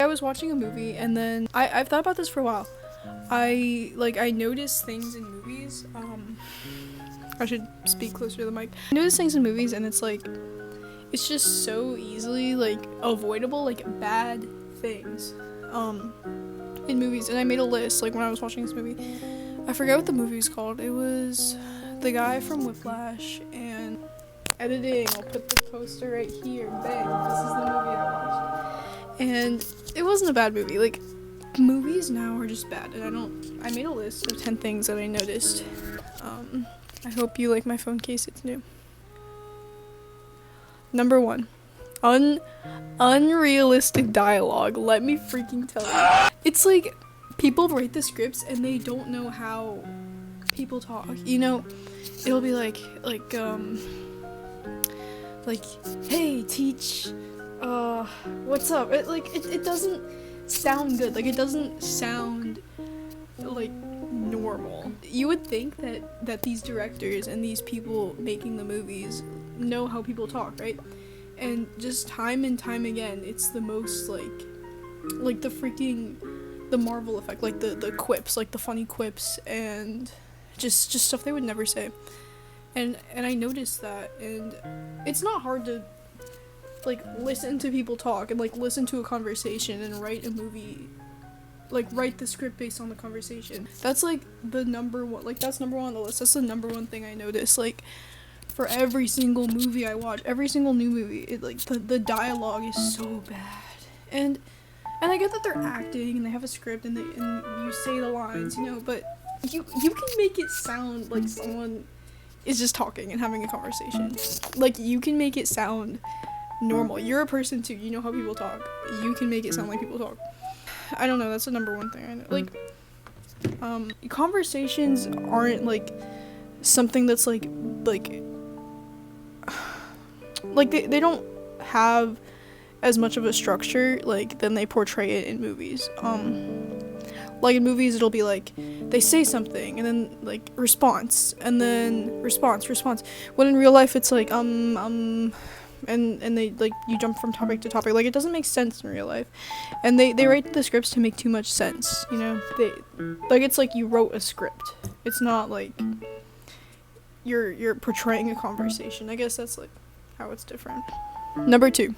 I was watching a movie and then I've thought about this for a while. I notice things in movies. I should speak closer to the mic. I notice things in movies and it's just so easily like avoidable, like bad things in movies. And I made a list like when I was watching this movie. I forget what the movie's called. It was the guy from Whiplash and editing. I'll put the poster right here. Bang. This is the movie I watched. And it wasn't a bad movie. Like, movies now are just bad. And I made a list of 10 things that I noticed. I hope you like my phone case. It's new. Number 1. Unrealistic dialogue. Let me freaking tell you. It's like people write the scripts and they don't know how people talk. You know, it'll be like, hey, teach, what's up? It doesn't sound good. Like, it doesn't sound like normal. You would think that these directors and these people making the movies know how people talk, right? And just time and time again, it's the most like the Marvel effect, like the quips, like the funny quips, and just stuff they would never say. And I noticed that, and it's not hard to like listen to people talk and like listen to a conversation and write a movie, like write the script based on the conversation. That's like the number one, like that's number one on the list. That's the number one thing I noticed. Like for every single movie I watch, every single new movie, it like the dialogue is so bad. And I get that they're acting and they have a script and you say the lines, you know, but you can make it sound like someone is just talking and having a conversation. Like, you can make it sound normal. You're a person too. You know how people talk. You can make it sound like people talk. I don't know. That's the number one thing I know. Like, conversations aren't like something that's like they don't have as much of a structure like than they portray it in movies. Like in movies it'll be like they say something and then like response and then response. When in real life it's like and they like you jump from topic to topic. Like, it doesn't make sense in real life. And they write the scripts to make too much sense, you know? It's like you wrote a script. It's not like you're portraying a conversation. I guess that's like how it's different. Number 2.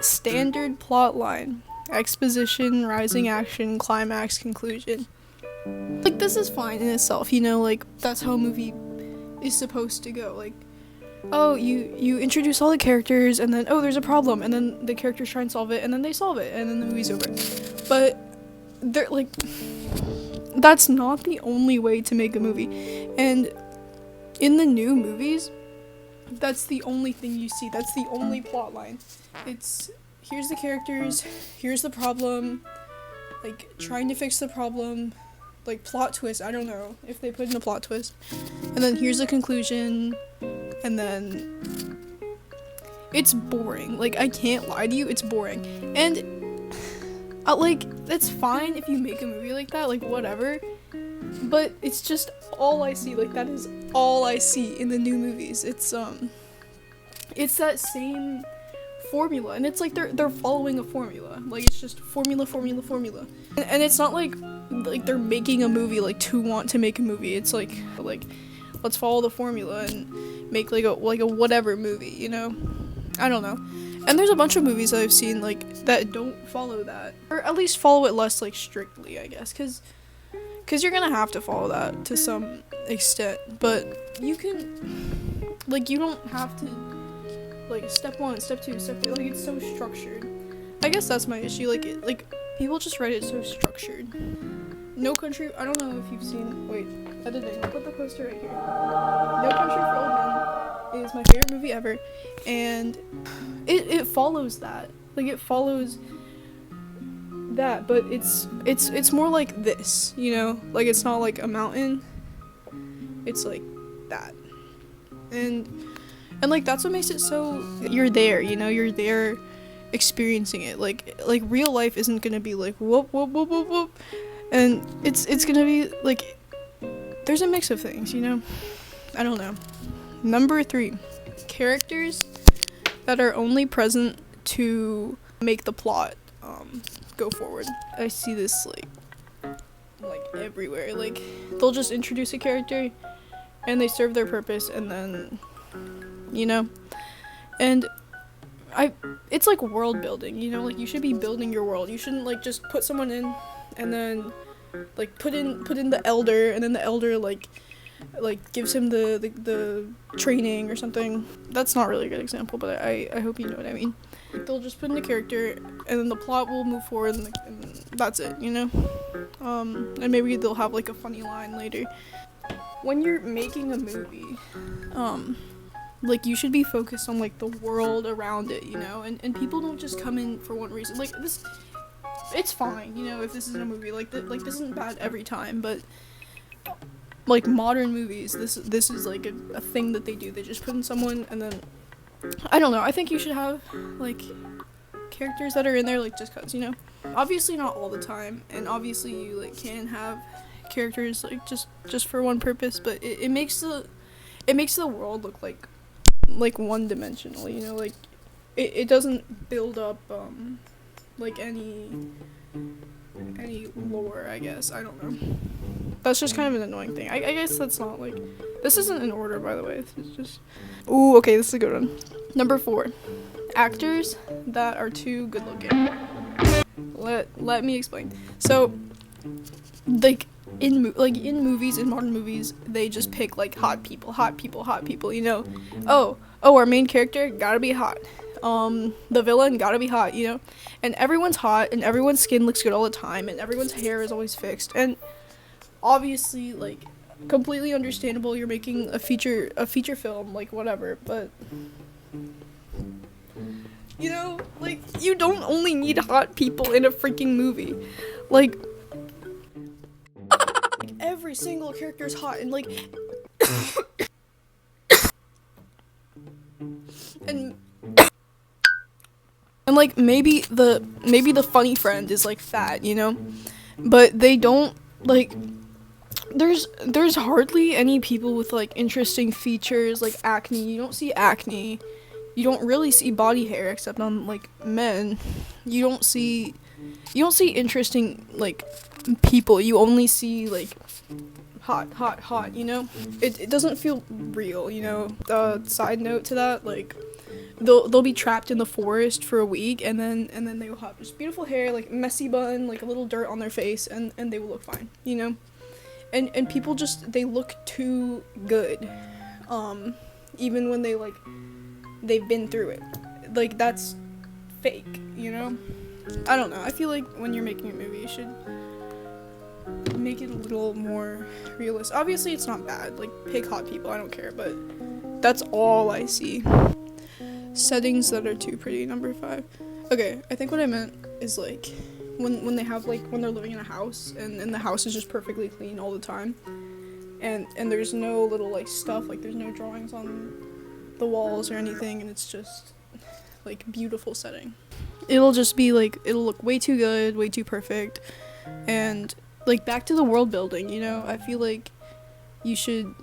Standard plot line. Exposition, rising action, climax, conclusion. Like, this is fine in itself, you know, like, that's how a movie is supposed to go. Like, oh, you introduce all the characters, and then, oh, there's a problem, and then the characters try and solve it, and then they solve it, and then the movie's over. But, they're, like, that's not the only way to make a movie. And in the new movies, that's the only thing you see. That's the only plot line. It's, here's the characters, here's the problem, like, trying to fix the problem, like, plot twist, I don't know if they put in a plot twist, and then here's the conclusion, and then it's boring. Like, I can't lie to you, it's boring. And that's fine if you make a movie like that, like, whatever, but it's just all I see. Like, that is all I see in the new movies. It's that same formula, and it's like they're following a formula. Like, it's just formula. And it's not like they're making a movie like to want to make a movie. It's like let's follow the formula and make like a whatever movie, you know? I don't know. And there's a bunch of movies that I've seen like that don't follow that, or at least follow it less like strictly, I guess, cuz you're going to have to follow that to some extent, but you can, like, you don't have to, like, step 1, step 2, step 3, like, it's so structured. I guess that's my issue. Like people just write it so structured. No Country, I don't know if you've seen, wait, editing, I'll put the poster right here. No Country for Old Men is my favorite movie ever, and it follows that. Like, it follows that, but it's more like this, you know? Like, it's not like a mountain, it's like that. And like, that's what makes it so, you're there, you know? You're there experiencing it. Like real life isn't gonna be like whoop whoop whoop whoop whoop, and it's gonna be like, there's a mix of things, you know? I don't know. Number 3, characters that are only present to make the plot go forward. I see this like everywhere. Like they'll just introduce a character and they serve their purpose, and then and it's like world building, like you should be building your world. You shouldn't like just put someone in and then like put in the elder, and then the elder like gives him the training or something. That's not really a good example, but I hope you know what I mean. They'll just put in a character and then the plot will move forward, and that's it, and maybe they'll have like a funny line later. When you're making a movie, like you should be focused on like the world around it, and people don't just come in for one reason. Like this, it's fine, if this isn't a movie like this isn't bad every time, but like modern movies, this is like a thing that they do. They just put in someone, and then I don't know, I think you should have like characters that are in there like just cause, obviously not all the time, and obviously you like can have characters like just for one purpose, but it makes the world look like one-dimensional, like it doesn't build up like any lore, I guess. I don't know. That's just kind of an annoying thing. I guess that's not like, this isn't in order, by the way. This is just, ooh, okay, this is a good one. Number 4, actors that are too good looking. Let me explain. So, like in movies, in modern movies, they just pick like hot people, Oh, our main character gotta be hot. The villain gotta be hot, and everyone's hot, and everyone's skin looks good all the time, and everyone's hair is always fixed, and obviously, like, completely understandable, you're making a feature film, like, whatever, but like, you don't only need hot people in a freaking movie. Like every single character is hot, and like and like maybe the funny friend is like fat, but they don't like, there's hardly any people with like interesting features like acne. You don't see acne. You don't really see body hair except on like men. You don't see interesting like people. You only see like hot, it doesn't feel real, side note to that, like they'll be trapped in the forest for a week, and then they will have just beautiful hair, like messy bun, like a little dirt on their face, and they will look fine, and people just, they look too good, even when they've been through it, like that's fake, I don't know. I feel like when you're making a movie, you should make it a little more realistic. Obviously, it's not bad. Like, pick hot people. I don't care. But that's all I see. Settings that are too pretty. Number 5. Okay, I think what I meant is, like, when they have, like, when they're living in a house, and the house is just perfectly clean all the time. And there's no little, like, stuff. Like, there's no drawings on the walls or anything. And it's just, like, beautiful setting. It'll just be, like, it'll look way too good, way too perfect. And like, back to the world building, I feel like you should,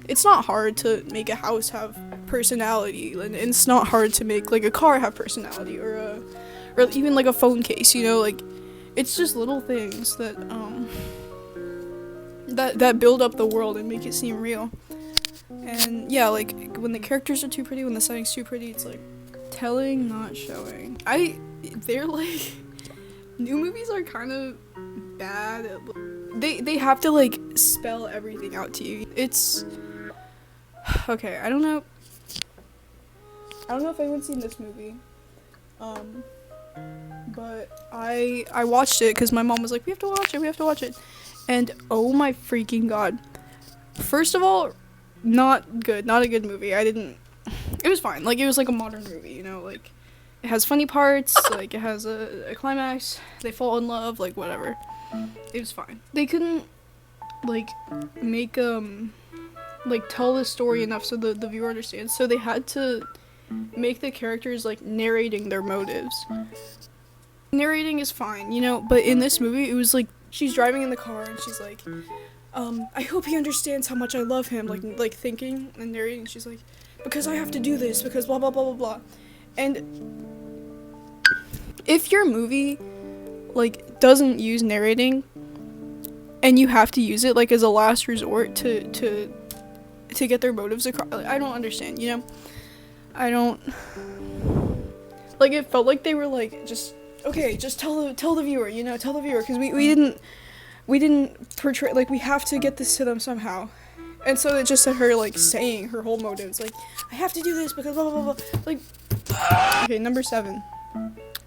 it's not hard to make a house have personality, and it's not hard to make like a car have personality, or even like a phone case, like it's just little things that that build up the world and make it seem real. And yeah, like when the characters are too pretty, when the setting's too pretty, it's like telling, not showing. They're like, new movies are kind of bad. They have to like spell everything out to you. It's okay. I don't know if anyone's seen this movie, but I watched it because my mom was like, we have to watch it, and oh my freaking god! First of all, not a good movie. It was fine. Like, it was like a modern movie, like it has funny parts, like it has a climax, they fall in love, like whatever. It was fine. They couldn't like make like tell the story enough so the viewer understands, so they had to make the characters like narrating their motives. Narrating is fine, but in this movie it was like she's driving in the car and she's like, I hope he understands how much I love him, like thinking and narrating. She's like, because I have to do this, because blah blah blah blah blah. And if your movie like doesn't use narrating and you have to use it like as a last resort to get their motives across, like, I don't understand, you know? I don't, like, it felt like they were like, just tell the viewer, you know, tell the viewer, because we didn't portray, like, we have to get this to them somehow. And so it just said her like saying her whole motives, like, I have to do this because blah blah blah blah. Like, okay, number 7.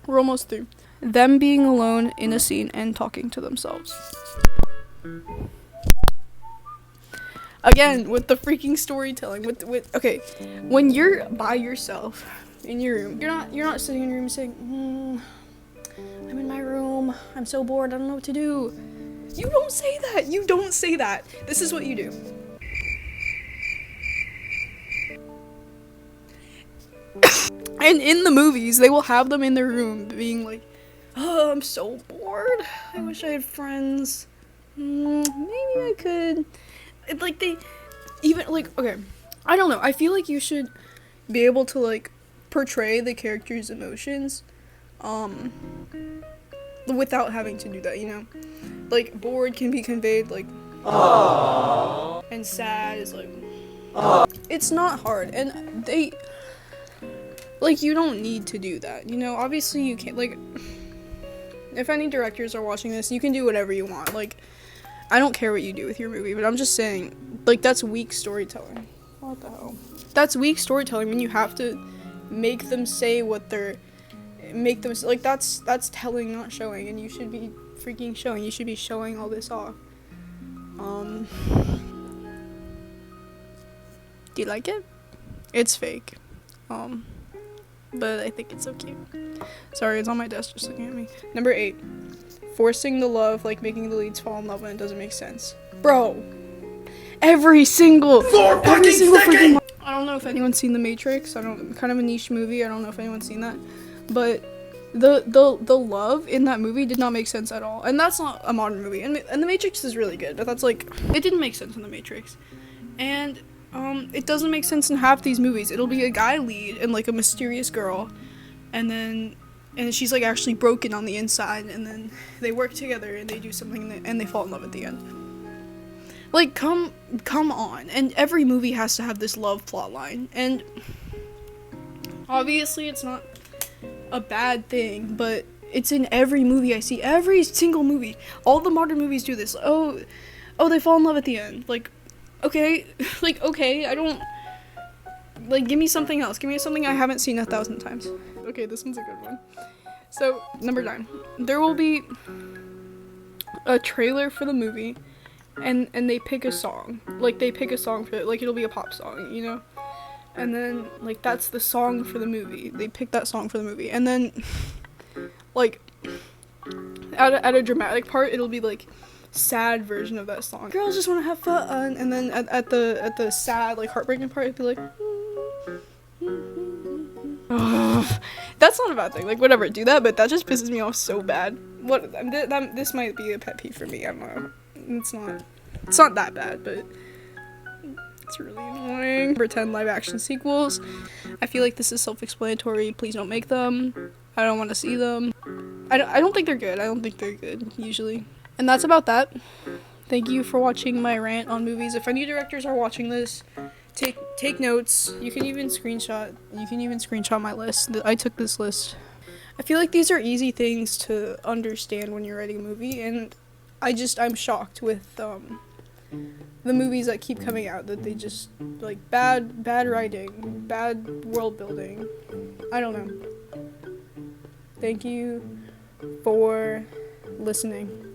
We're almost through. Them being alone in a scene and talking to themselves. Again, with the freaking storytelling, with okay, when you're by yourself in your room, you're not sitting in your room saying, I'm in my room, I'm so bored, I don't know what to do. You don't say that. You don't say that. This is what you do. And in the movies, they will have them in their room being like, oh, I'm so bored. I wish I had friends. Maybe I could. Like, they even, like, okay, I don't know. I feel like you should be able to, like, portray the character's emotions, without having to do that, you know? Like, bored can be conveyed, like, aww. And sad is, like, aww. It's not hard, and they, like, you don't need to do that, you know? Obviously, you can't, like, if any directors are watching this, you can do whatever you want, like, I don't care what you do with your movie, but I'm just saying, like, that's weak storytelling. What the hell? That's weak storytelling when you have to make them say what they're, make them, like, that's telling, not showing, and you should be freaking showing. You should be showing all this off. Do you like it? It's fake. But I think it's so cute. Sorry, it's on my desk just looking at me. Number 8. Forcing the love, like making the leads fall in love when it doesn't make sense. Bro, every single freaking, I don't know if anyone's seen The Matrix. Kind of a niche movie. I don't know if anyone's seen that, but the love in that movie did not make sense at all. And that's not a modern movie. And The Matrix is really good, but that's like, it didn't make sense in The Matrix. And it doesn't make sense in half these movies. It'll be a guy lead and like a mysterious girl, and she's like actually broken on the inside, and then they work together and they do something and they fall in love at the end. Like, come on. And every movie has to have this love plot line, and obviously it's not a bad thing, but it's in every movie I see. Every single movie. All the modern movies do this. Oh, they fall in love at the end. Like, okay, like, okay, I don't, like, give me something else. Give me something I haven't seen 1,000 times. Okay, this one's a good one. So, number 9. There will be a trailer for the movie, and they pick a song. Like, they pick a song for it. Like, it'll be a pop song, you know? And then, like, that's the song for the movie. They pick that song for the movie. And then, like, at a dramatic part, it'll be, like, sad version of that song. Girls just want to have fun. And then at the sad, like, heartbreaking part, it'd be like, that's not a bad thing. Like, whatever, do that, but that just pisses me off so bad. This might be a pet peeve for me. I don't know. It's not that bad, but it's really annoying. Number 10, live action sequels. I feel like this is self-explanatory. Please don't make them. I don't want to see them. I don't think they're good. I don't think they're good, usually. And that's about that. Thank you for watching my rant on movies. If any directors are watching this, take notes. You can even screenshot my list. I took this list. I feel like these are easy things to understand when you're writing a movie, and I'm shocked with the movies that keep coming out, that they just, like, bad writing, bad world building. I don't know. Thank you for listening.